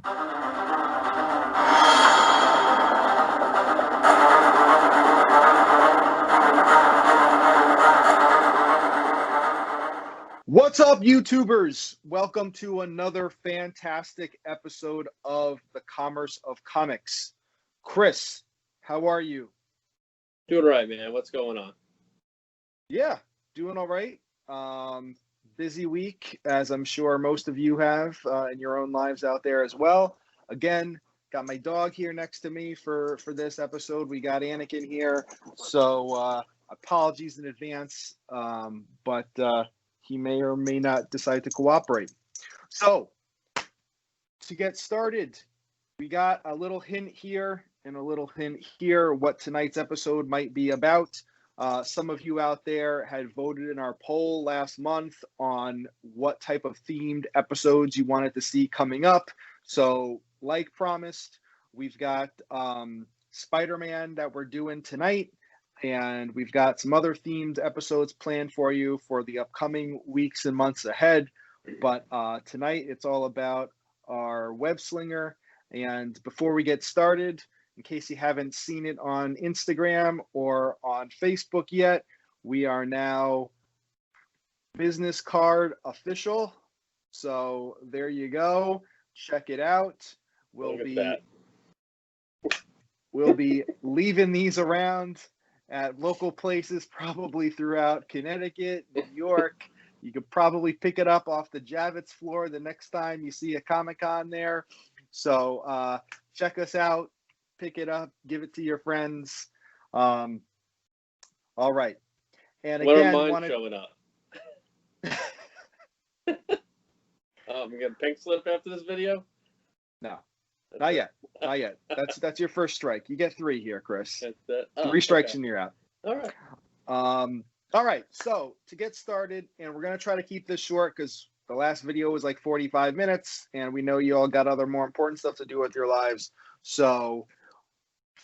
What's up, YouTubers? Welcome to another fantastic episode of the Commerce of Comics. Chris, how are you? Doing all right, man. What's going on? Yeah, doing all right. Busy week, as I'm sure most of you have in your own lives out there as well. Again, got my dog here next to me for this episode. We got Anakin here, so apologies in advance, but he may or may not decide to cooperate. So, to get started, we got a little hint here and a little hint here what tonight's episode might be about. Some of you out there had voted in our poll last month on what type of themed episodes you wanted to see coming up. So, like promised, we've got Spider-Man that we're doing tonight. And we've got some other themed episodes planned for you for the upcoming weeks and months ahead. But tonight, it's all about our web slinger. And before we get started, in case you haven't seen it on Instagram or on Facebook yet, we are now business card official. So there you go. Check it out. We'll be leaving these around at local places, probably throughout Connecticut, New York. You could probably pick it up off the Javits floor the next time you see a Comic-Con there. So check us out, pick it up, give it to your friends. All right. And when again, are mine showing up? We got a pink slip after this video? No. Not yet. Not yet. That's your first strike. You get 3 here, Chris. Three strikes and you're out. All right. All right. So to get started, and we're gonna try to keep this short because the last video was like 45 minutes, and we know you all got other more important stuff to do with your lives. So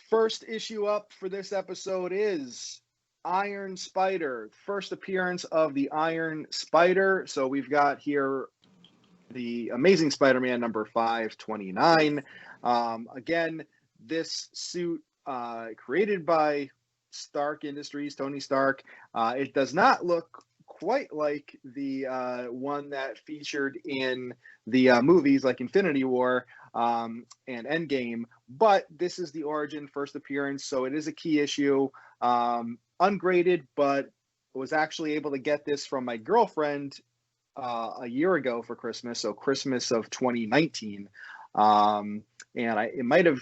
first issue up for this episode is Iron Spider, first appearance of the Iron Spider. So we've got here the Amazing Spider-Man number 529. Again, this suit created by Stark Industries, Tony Stark. It does not look quite like the one that featured in the movies like Infinity War and Endgame, but this is the origin, first appearance, so it is a key issue. Ungraded, but was actually able to get this from my girlfriend a year ago for Christmas, so Christmas of 2019, and it might have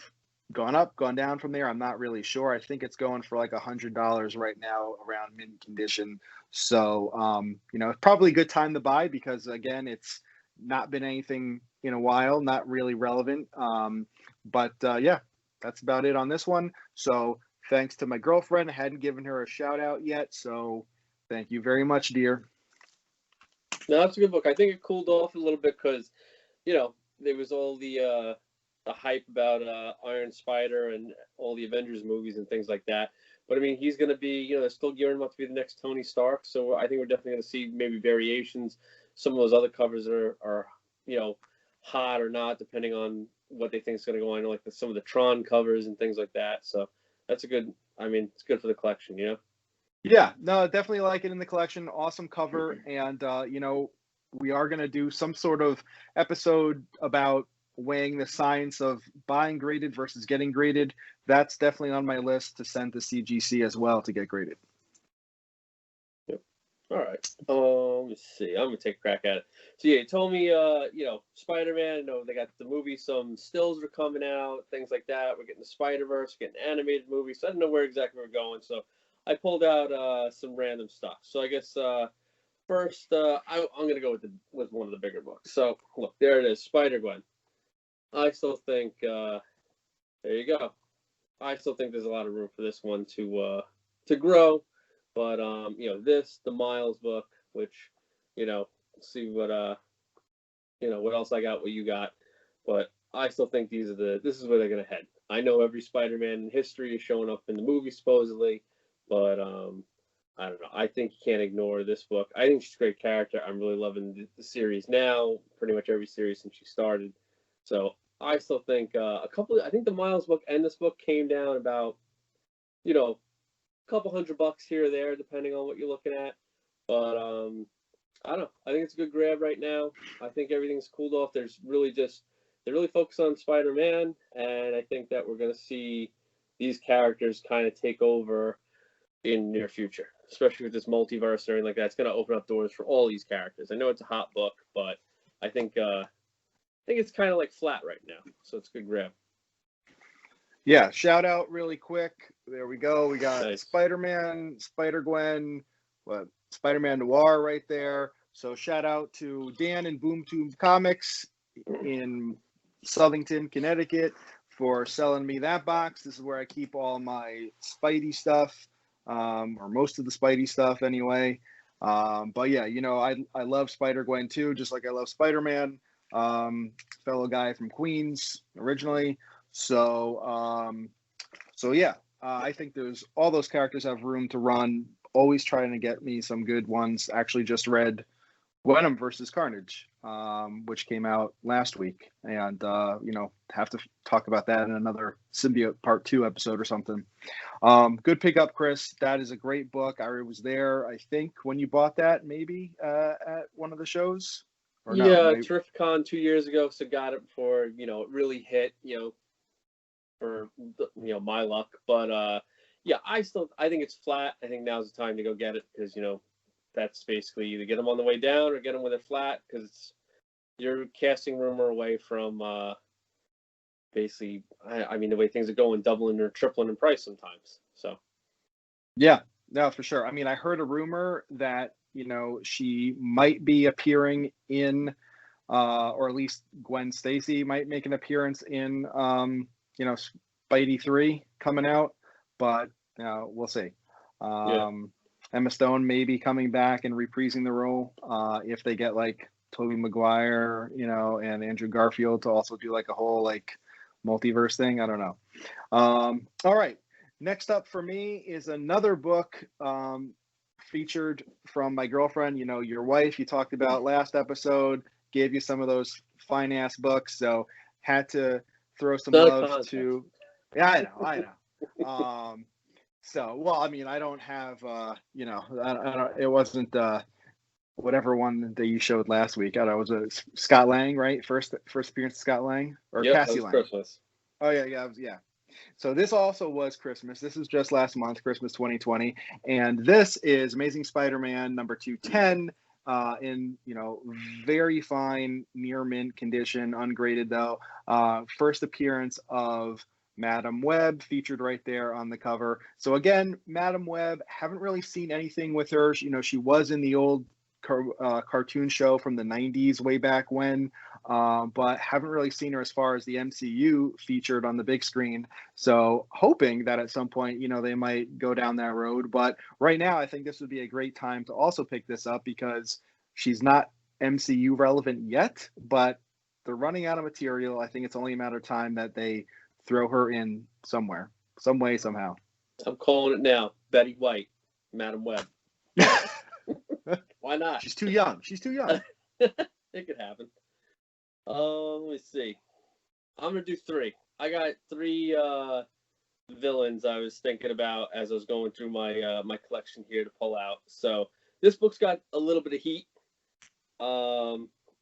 gone up, gone down from there. I'm not really sure. I think it's going for like $100 right now around mint condition. So it's probably a good time to buy because again, it's not been anything in a while, not really relevant. But yeah, that's about it on this one. So thanks to my girlfriend. I hadn't given her a shout out yet, so thank you very much, dear. No, that's a good book. I think it cooled off a little bit because, there was all the hype about Iron Spider and all the Avengers movies and things like that. But I mean, he's going to be, they're still gearing him up to be the next Tony Stark. So I think we're definitely going to see maybe variations. Some of those other covers are hot or not, depending on what they think is going to go on, like some of the Tron covers and things like that. So that's it's good for the collection, Yeah, no, definitely like it in the collection. Awesome cover. And, we are going to do some sort of episode about weighing the science of buying graded versus getting graded. That's definitely on my list to send to CGC as well to get graded. Yep. All right. Let me see. I'm going to take a crack at it. So, yeah, you told me, Spider-Man, they got the movie, some stills are coming out, things like that. We're getting the Spider-Verse, getting animated movies. So I don't know where exactly we're going. So I pulled out some random stuff. So I guess first, I'm going to go with one of the bigger books. So look, there it is, Spider-Gwen. I still think there you go. I still think there's a lot of room for this one to grow, but the Miles book, which see what what else I got, what you got, but I still think this is where they're gonna head. I know every Spider-Man in history is showing up in the movie supposedly, but I don't know. I think you can't ignore this book. I think she's a great character. I'm really loving the series now. Pretty much every series since she started. So I still think I think the Miles book and this book came down about, a couple $100 here or there, depending on what you're looking at. But I don't know. I think it's a good grab right now. I think everything's cooled off. They're really focused on Spider-Man, and I think that we're going to see these characters kind of take over in near future, especially with this multiverse and everything like that. It's going to open up doors for all these characters. I know it's a hot book, but I think it's kind of like flat right now, so it's a good grab. Yeah, shout out really quick. There we go. We got Nice. Spider-Man, Spider-Gwen, Spider-Man Noir right there. So shout out to Dan and BoomTube Comics in Southington, Connecticut for selling me that box. This is where I keep all my Spidey stuff, or most of the Spidey stuff anyway. But yeah, I love Spider-Gwen too, just like I love Spider-Man. Fellow guy from Queens originally. So yeah, I think all those characters have room to run. Always trying to get me some good ones. Actually, just read Venom versus Carnage, which came out last week, and have to talk about that in another Symbiote Part 2 episode or something. Good pickup, Chris. That is a great book. I was there, I think, when you bought that, maybe at one of the shows. Or yeah, no, Terrificon 2 years ago, so got it before it really hit. For my luck, but yeah, I think it's flat. I think now's the time to go get it because that's basically either get them on the way down or get them when they're flat because you're casting rumor away from basically. I mean, the way things are going, doubling or tripling in price sometimes. So yeah, no, for sure. I mean, I heard a rumor that she might be appearing in, or at least Gwen Stacy might make an appearance in, Spidey 3 coming out, but we'll see. Emma Stone may be coming back and reprising the role if they get like Tobey Maguire, and Andrew Garfield to also do like a whole like multiverse thing. I don't know. All right. Next up for me is another book featured from my girlfriend, your wife you talked about last episode, gave you some of those fine ass books. So had to throw some love to. Yeah, I know. So, well, I mean, I don't have, I don't, it wasn't whatever one that you showed last week. I don't know, was it Scott Lang, right? First appearance of Scott Lang or Cassie Lang? Christmas. Oh yeah. So this also was Christmas. This was just last month, Christmas 2020, and this is Amazing Spider-Man number 210. In very fine near mint condition, ungraded though. First appearance of Madam Web featured right there on the cover. So again, Madam Web, haven't really seen anything with her. She was in the old cartoon show from the 90s way back when, but haven't really seen her as far as the MCU featured on the big screen. So hoping that at some point they might go down that road, but right now I think this would be a great time to also pick this up because she's not MCU relevant yet, but they're running out of material. I think it's only a matter of time that they throw her in somewhere, some way, somehow. I'm calling it now. Betty White, Madam Web. Why not? She's too young. It could happen. Let me see. I'm gonna do 3. I got 3 villains I was thinking about as I was going through my my collection here to pull out. So this book's got a little bit of heat.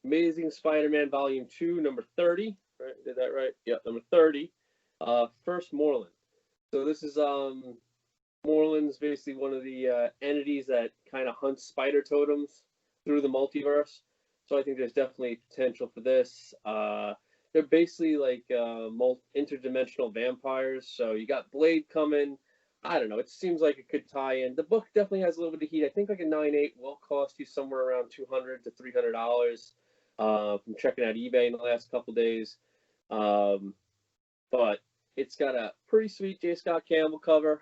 Amazing Spider-Man Volume 2, number 30. Right? Did that right? Yeah, number 30. First Moreland. So this is Moreland's basically one of the entities that kind of hunts spider totems through the multiverse. So I think there's definitely potential for this. They're basically like interdimensional vampires. So you got Blade coming. I don't know. It seems like it could tie in. The book definitely has a little bit of heat. I think like a 9.8 will cost you somewhere around $200 to $300. From checking out eBay in the last couple days. But it's got a pretty sweet J. Scott Campbell cover.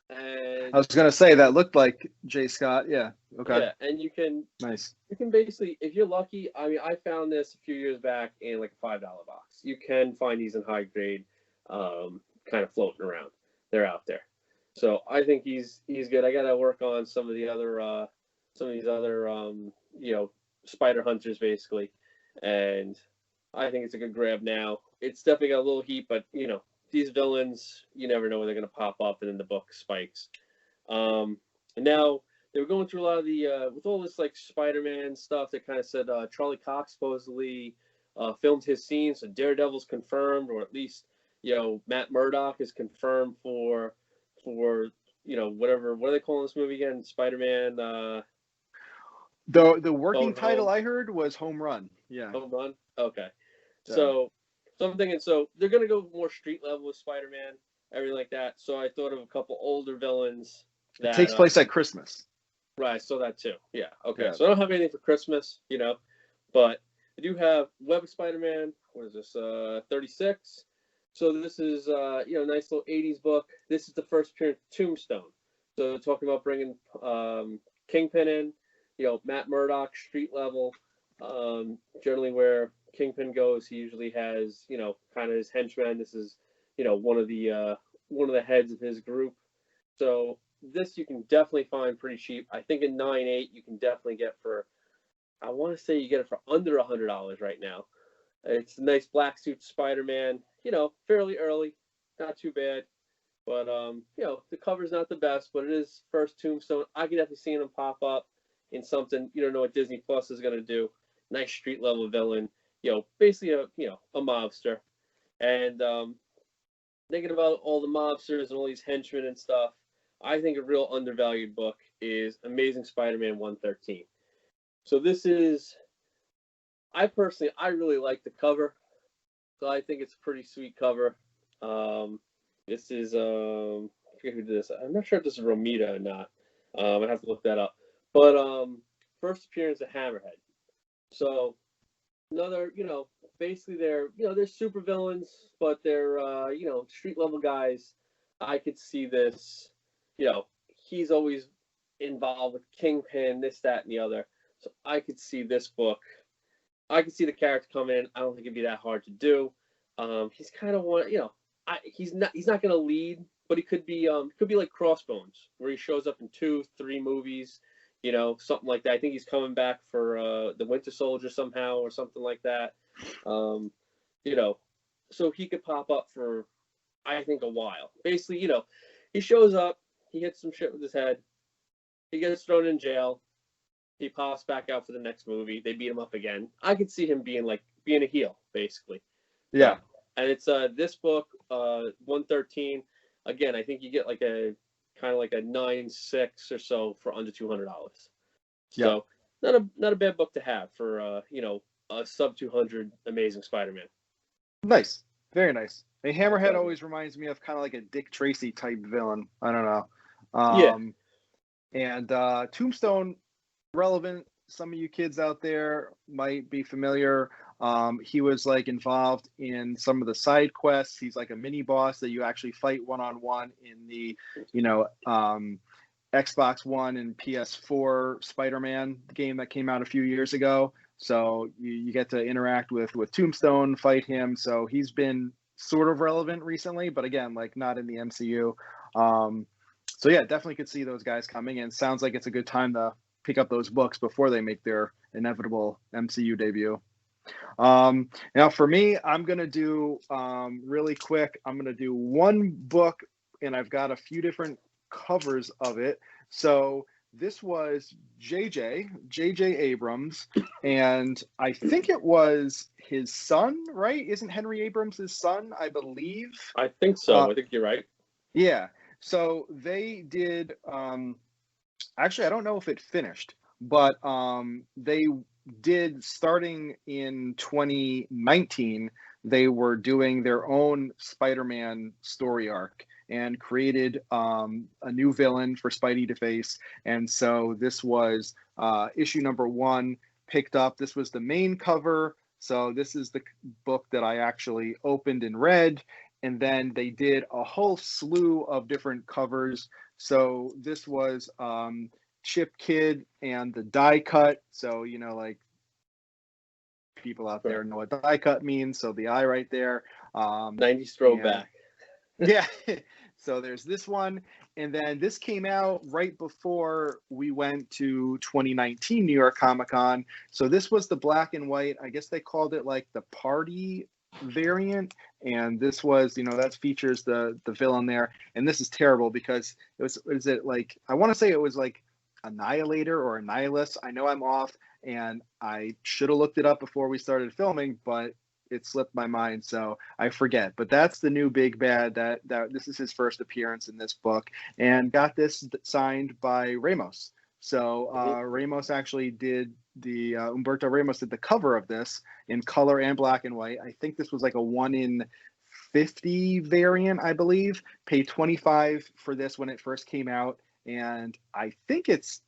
And I was gonna say that looked like J. Scott. Yeah. Okay. Yeah, and you can basically, if you're lucky. I mean, I found this a few years back in like a $5 box. You can find these in high grade, kind of floating around. They're out there. So I think he's good. I gotta work on some of these other spider hunters basically, and I think it's a good grab now. It's definitely got a little heat, but these villains, you never know when they're going to pop up, and then the book spikes. And now they were going through a lot of the with all this like Spider-Man stuff. They kind of said Charlie Cox supposedly filmed his scenes, so Daredevil's confirmed, or at least Matt Murdock is confirmed for whatever. What are they calling this movie again? Spider-Man. The working title I heard was Home Run. Yeah. Home Run. Okay. Yeah. So I'm thinking, so they're gonna go more street level with Spider-Man, everything like that. So I thought of a couple older villains that it takes place at Christmas. Right, I saw that too. Yeah. Okay. Yeah. So I don't have anything for Christmas, but I do have Web of Spider-Man. What is this? 36. So this is nice little 80s book. This is the first appearance of Tombstone. So talking about bringing Kingpin in, Matt Murdock, street level. Generally where Kingpin goes, he usually has, kind of his henchmen. This is, one of the heads of his group. So this you can definitely find pretty cheap. I think in 9.8 you can definitely get for, I want to say you get it for under $100 right now. It's a nice black suit Spider-Man, fairly early, not too bad. But the cover's not the best, but it is first Tombstone. I could definitely see him pop up in something. You don't know what Disney Plus is gonna do. Nice street level villain, basically a mobster. And thinking about all the mobsters and all these henchmen and stuff, I think a real undervalued book is Amazing Spider-Man 113. So this is, I really like the cover. So I think it's a pretty sweet cover. This is, I forget who did this. I'm not sure if this is Romita or not. I'd have to look that up. But first appearance of Hammerhead. So another, basically they're super villains, but they're, street level guys. I could see this, he's always involved with Kingpin, this, that, and the other. So I could see this book. I could see the character come in. I don't think it'd be that hard to do. He's kind of one, he's not going to lead, but he could be like Crossbones, where he shows up in 2-3 movies, something like that. I think he's coming back for the Winter Soldier somehow or something like that. So he could pop up for, I think, a while. Basically, he shows up, he hits some shit with his head, he gets thrown in jail, he pops back out for the next movie, they beat him up again. I could see him being a heel, basically. Yeah. And it's this book, 113. Again, I think you get like a kind of like a 9.6 or so for under $200. So not a bad book to have for a sub 200 Amazing Spider-Man. Nice, very nice. A Hammerhead always reminds me of kind of like a Dick Tracy type villain. I don't know. And Tombstone, relevant. Some of you kids out there might be familiar. He was involved in some of the side quests. He's like a mini boss that you actually fight one-on-one in the, Xbox One and PS4 Spider-Man game that came out a few years ago. So you get to interact with Tombstone, fight him. So he's been sort of relevant recently, but again, not in the MCU. So yeah, definitely could see those guys coming, and sounds like it's a good time to pick up those books before they make their inevitable MCU debut. Now for me, I'm going to do really quick. I'm going to do one book, and I've got a few different covers of it. So this was J.J. Abrams, and I think it was his son, right? Isn't Henry Abrams his son, I believe? I think so. I think you're right. Yeah. So they did, actually, I don't know if it finished, but they did, starting in 2019, they were doing their own Spider-Man story arc and created a new villain for Spidey to face. And so this was issue number 1 picked up. This was the main cover. So this is the book that I actually opened and read. And then they did a whole slew of different covers. So this was Chip Kid and the die cut. So, people out there know what die cut means. So the eye right there. 90s throwback. Yeah. So there's this one. And then this came out right before we went to 2019 New York Comic Con. So this was the black and white. I guess they called it like the party variant. And this was, you know, that features the villain there. And this is terrible because is it like, I want to say it was like Annihilator or Annihilus. I know I'm off, and I should have looked it up before we started filming, but it slipped my mind, so I forget. But that's the new big bad. That this is his first appearance in this book, and got this signed by Ramos. So Ramos actually did the Humberto Ramos did the cover of this in color and black and white. I think this was like a 1 in 50 variant, I believe. Paid $25 for this when it first came out, and I think it's,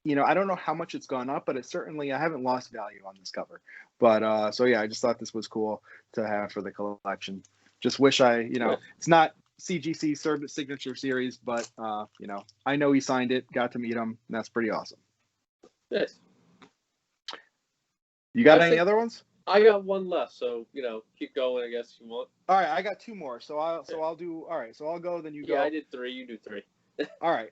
you know, I don't know how much it's gone up, but it certainly, I haven't lost value on this cover. But so yeah, I just thought this was cool to have for the collection. Just wish you know, it's not CGC signature series, but you know, I know he signed it, got to meet him, and that's pretty awesome. Yes. You got any other ones? I got one left, so you know, keep going. I guess you want. All right, I got 2 more, so I'll do. All right, so I'll go, then you go. Yeah, I did 3. You do 3. All right.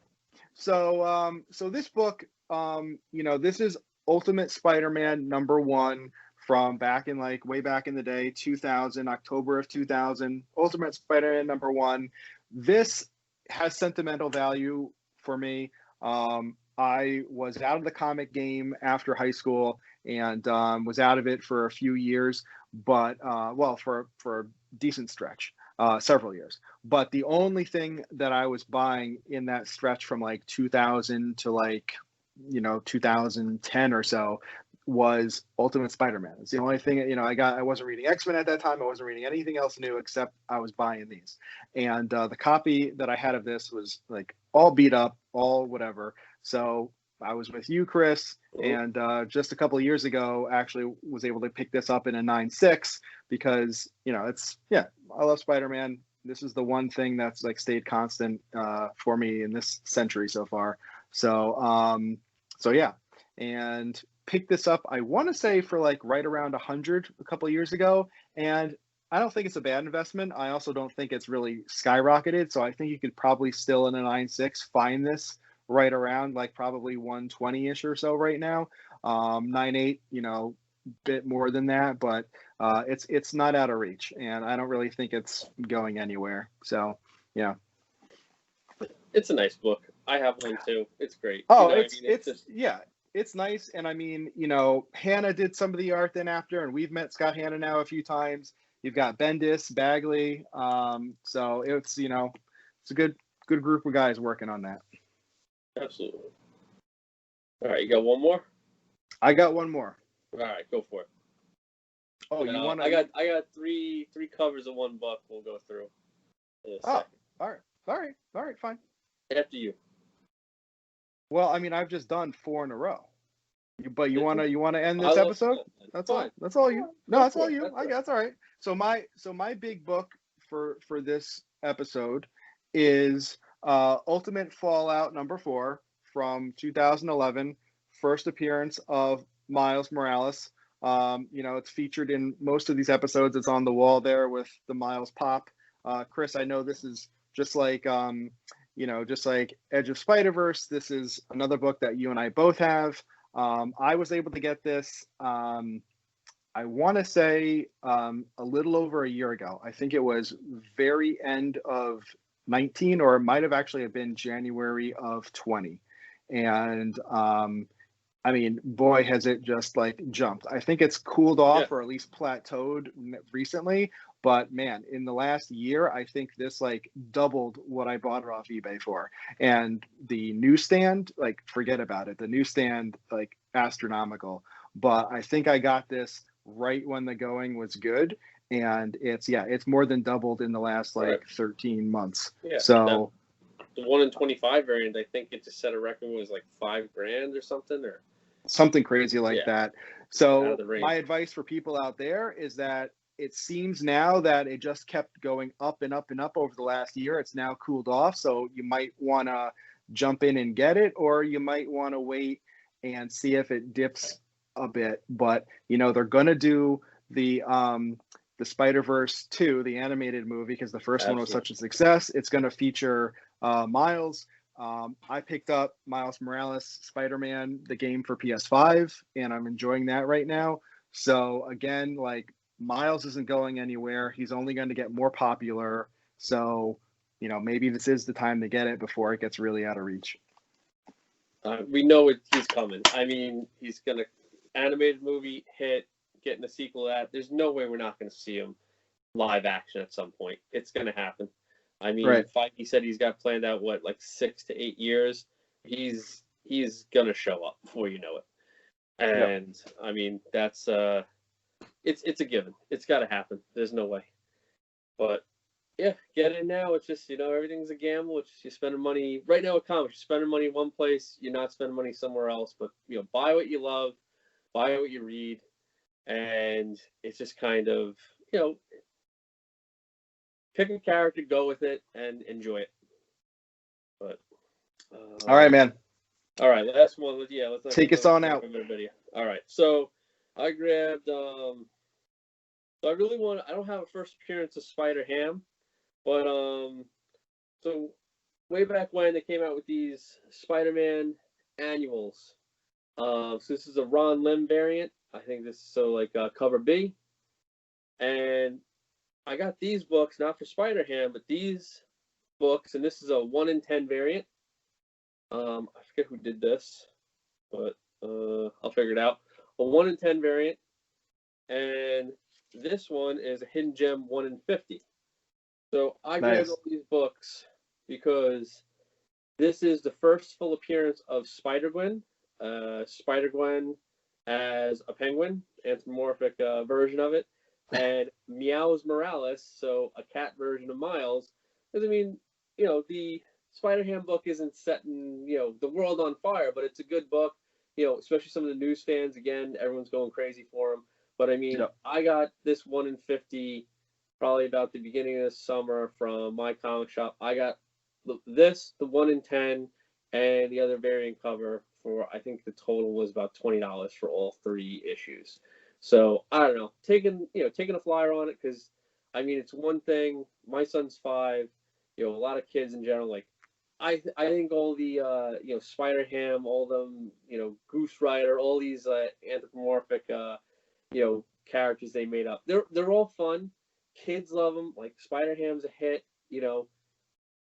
So so this book, you know, this is Ultimate Spider-Man #1 from back in like way back in the day, 2000, October of 2000. Ultimate Spider-Man #1. This has sentimental value for me. I was out of the comic game after high school, and was out of it for a few years, but well, for a decent stretch. Several years. But the only thing that I was buying in that stretch from like 2000 to like, you know, 2010 or so was Ultimate Spider-Man. It's the only thing, you know, I wasn't reading X-Men at that time. I wasn't reading anything else new except I was buying these. And the copy that I had of this was like all beat up, all whatever. So I was with you, Chris, and just a couple of years ago, actually was able to pick this up in a 9.6 because, you know, it's, yeah, I love Spider-Man. This is the one thing that's like stayed constant for me in this century so far. So, so yeah, and picked this up, I want to say for like right around 100 a couple of years ago. And I don't think it's a bad investment. I also don't think it's really skyrocketed. So I think you could probably still in a 9.6 find this right around like probably 120-ish or so right now. 9.8, you know, bit more than that, but it's not out of reach, and I don't really think it's going anywhere. So yeah, it's a nice book. I have one too. It's great. Oh, you know, it's just... yeah, it's nice. And I mean, you know, Hannah did some of the art then after, and we've met Scott Hannah now a few times. You've got Bendis, Bagley, so it's, you know, it's a good group of guys working on that. Absolutely. All right, you got one more? I got one more. All right, go for it. Oh, you want? I got three covers of one book. We'll go through. Oh, all right, fine. After you. Well, I mean, I've just done 4 in a row. But you wanna end this episode? That's fine. That's all you. No, that's all you. I guess. All right. So my big book for this episode is Ultimate Fallout #4 from 2011, first appearance of Miles Morales. You know, it's featured in most of these episodes. It's on the wall there with the Miles pop. Chris, I know this is just like you know, just like Edge of Spider-Verse. This is another book that you and I both have. I was able to get this, I want to say a little over a year ago. I think it was very end of 19, or it might have actually been January of 20. And I mean, boy, has it just like jumped. I think it's cooled off, or at least plateaued recently. But man, in the last year, I think this like doubled what I bought it off eBay for. And the newsstand, like, forget about it. The newsstand, like, astronomical. But I think I got this right when the going was good. And it's more than doubled in the last like 13 months. Yeah, so the 1 in 25 variant, I think it just set a record, was like $5,000 or something, or something crazy like that. So my advice for people out there is that it seems now that it just kept going up and up and up over the last year. It's now cooled off. So you might want to jump in and get it, or you might want to wait and see if it dips a bit. But, you know, they're going to do the Spider-Verse 2, the animated movie, because the first one was such a success. It's going to feature Miles. I picked up Miles Morales Spider-Man, the game for PS5, and I'm enjoying that right now. So again, like Miles isn't going anywhere. He's only going to get more popular. So, maybe this is the time to get it before it gets really out of reach. We know he's coming. I mean, he's going to animated movie hit, getting a sequel to that. There's no way we're not going to see him live action at some point. It's going to happen. I mean, Right. Feige said he's got planned out, like 6 to 8 years. He's going to show up before you know it. And, yep. I mean, that's, it's a given. It's got to happen. There's no way. But, yeah, get in now. It's just, everything's a gamble. It's just you're spending money. Right now with comics, you're spending money one place. You're not spending money somewhere else. But, buy what you love. Buy what you read. And it's just kind of, pick a character, go with it, and enjoy it. But all right, man. All right, last one. Yeah, let's take us on out. All right, so I grabbed. So I really want. I don't have a first appearance of Spider-Ham, but so way back when they came out with these Spider-Man Annuals. So this is a Ron Lim variant. I think this is like cover B, and I got these books not for Spider-Ham, but these books, and this is a 1 in 10 variant. I forget who did this, but I'll figure it out. A 1 in 10 variant, and this one is a hidden gem 1 in 50. So I grabbed all these books because this is the first full appearance of SpiderGwen. SpiderGwen as a penguin, anthropomorphic version of it. And Miles Morales, so a cat version of Miles. Because, I mean, the Spider-Ham book isn't setting, the world on fire, but it's a good book, especially some of the news fans. Again, everyone's going crazy for him. But, I mean, I got this 1 in 50 probably about the beginning of the summer from my comic shop. I got this, the 1 in 10, and the other variant cover for, I think the total was about $20 for all 3 issues. So I don't know, taking a flyer on it because, I mean, it's one thing. My son's 5. A lot of kids in general, like I think all the Spider-Ham, all them Goose Rider, all these anthropomorphic characters they made up. They're all fun. Kids love them. Like Spider-Ham's a hit.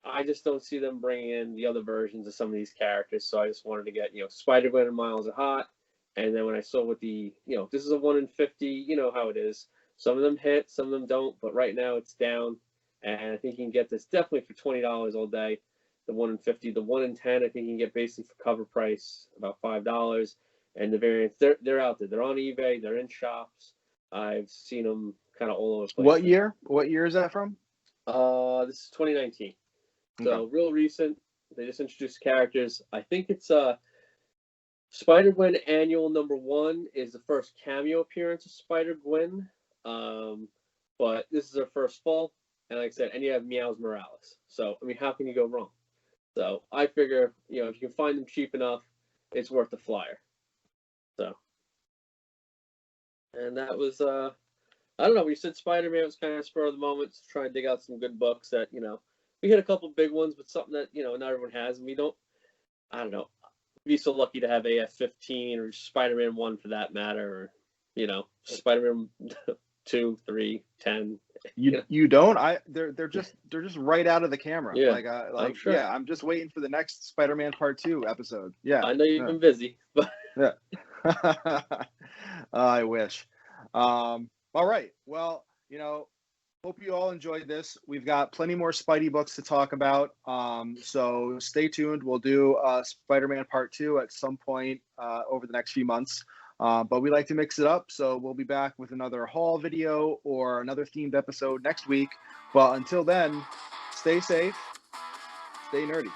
I just don't see them bringing in the other versions of some of these characters. So I just wanted to get Spider-Gwen and Miles are hot. And then when I saw what this is a 1 in 50, you know how it is. Some of them hit, some of them don't, but right now it's down. And I think you can get this definitely for $20 all day. The 1 in 50, the 1 in 10, I think you can get basically for cover price about $5. And the variants, they're out there. They're on eBay. They're in shops. I've seen them kind of all over the place. What year? What year is that from? This is 2019. So real recent. They just introduced characters. I think it's SpiderGwen Annual #1 is the first cameo appearance of SpiderGwen, but this is her first full, and like I said, and you have Miles Morales. So, I mean, how can you go wrong? So, I figure, if you can find them cheap enough, it's worth the flyer. So, and that was, I don't know, when you said Spider-Man, it was kind of spur of the moment to try and dig out some good books that, we hit a couple big ones, but something that, not everyone has, and we don't, I don't know. Be so lucky to have AF-15 or Spider-Man 1 for that matter, or Spider-Man 2, 3, 10. You don't? They're just right out of the camera. Yeah, I'm sure. Yeah, I'm just waiting for the next Spider-Man Part 2 episode. Yeah, I know you've been busy, but yeah. I wish. All right. Well, hope you all enjoyed this. We've got plenty more Spidey books to talk about. So stay tuned. We'll do Spider-Man Part 2 at some point over the next few months. But we like to mix it up. So we'll be back with another haul video or another themed episode next week. But until then, stay safe, stay nerdy.